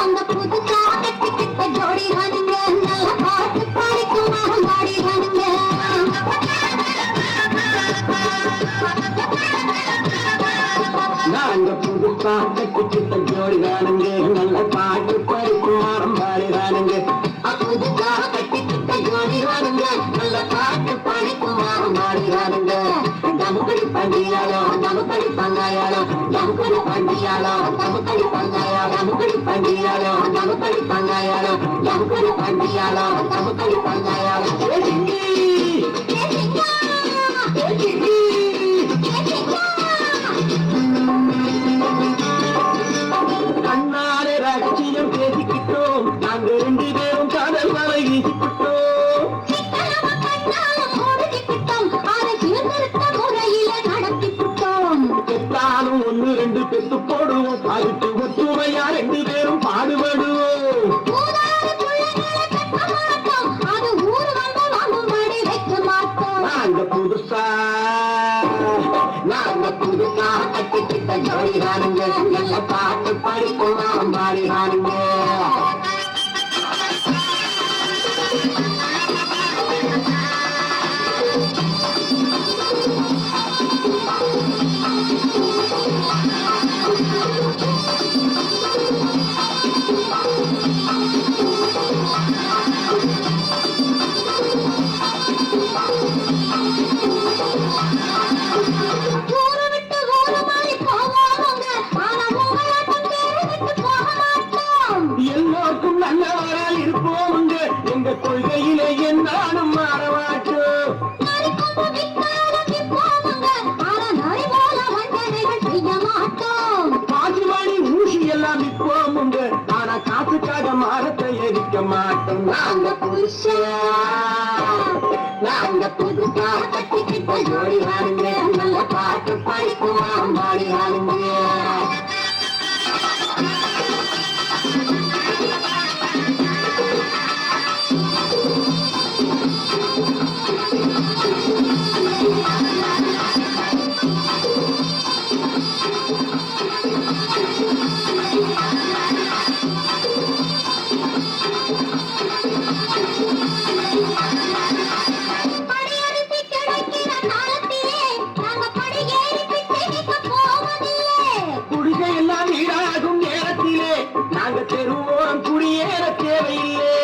அந்த புதுசா கட்டிக்கிட்ட ஜோடி தானுங்க நல்ல பாட்டு பாடிக்கும் மாறி தானுங்க நாங்க புதுசா கட்டிக்கிட்ட ஜோடி தானுங்க நல்ல பாட்டு படிக்கும் மாறி தானுங்க புதுசா கட்டிக்கிட்ட ஜோடி தானுங்க நல்ல பாட்டு பாடிக்கும் மாறி தானுங்க நமக்கடி பண்டியாலோ நமக்கடி பங்காயாலோ நமக்கடி பண்டியாலோ நமக்கடி பங்காயாலோ நமக்கடி பண்டியாலோ நமக்கடி பங்காயாலோ நமக்கடி பண்டியாலோ நமக்கடி பங்காயாலோ கண்ணாலே ரகசியம் பேசிக்கிட்டோம் நாங்க 2 பேரும் காதல் வலை வீசிக்கிட்டோம் பெத்தாலும் 1 2 பெத்து போடுவோம் அதுக்கு ஒத்துமையா 2 பேரும் பாடுபடுவோம் நாங்க புதுசா கட்டிக்கிட்ட ஜோடி தானுங்க நல்ல பாட்டு படிக்கும் பாடி தானுங்க எல்லோருக்கும் நல்லவரால் இருப்போம் எங்க கொள்கையிலே என்னாலும் மாறமாட்டோம் பாசிமணி ஊசி எல்லாம் விற்போம் ஆனா காசுக்காக மாறத்தை எரிக்க மாட்டோம் நாங்க புதுசா கட்டிக்கிட்ட ஜோடி வாருங்க நல்ல பாட்டு படிக்கும் பாடி வாருங்க குடிசையெல்லாம் ஈடாகும் நேரத்திலே நாங்க தெருவோரம் குடியேற தேவையில்லை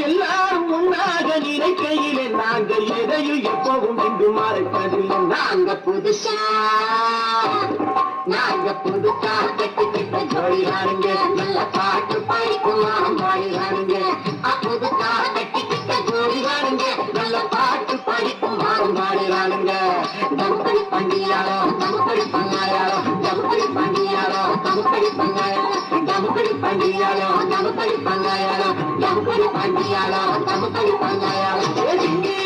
எல்லாரும் ஒன்றாக நினைக்கையிலே நாங்கள் எதையும் எப்பவும் இங்கு மறைப்பதில்லை நாங்க புதுசா கட்டிக்கிட்ட ஜோடி வாருங்க நல்ல பாட்டு படிக்கும் பாடி வாருங்க புதுசா கட்டிக்கிட்ட ஜோடி வாருங்க நல்ல பாட்டு படிக்கும் பாடி வாருங்க நமக்கடி பண்டியாலோ நமக்கடி பங்காயாலோ நமக்கடி பண்டியாலோ நமக்கடி பங்காயாலோ நமக்கடி பண்டியாலோ நமக்கடி பங்காயாலோ நமக்கடி பண்டியாலோ நமக்கடி பங்காயாலோ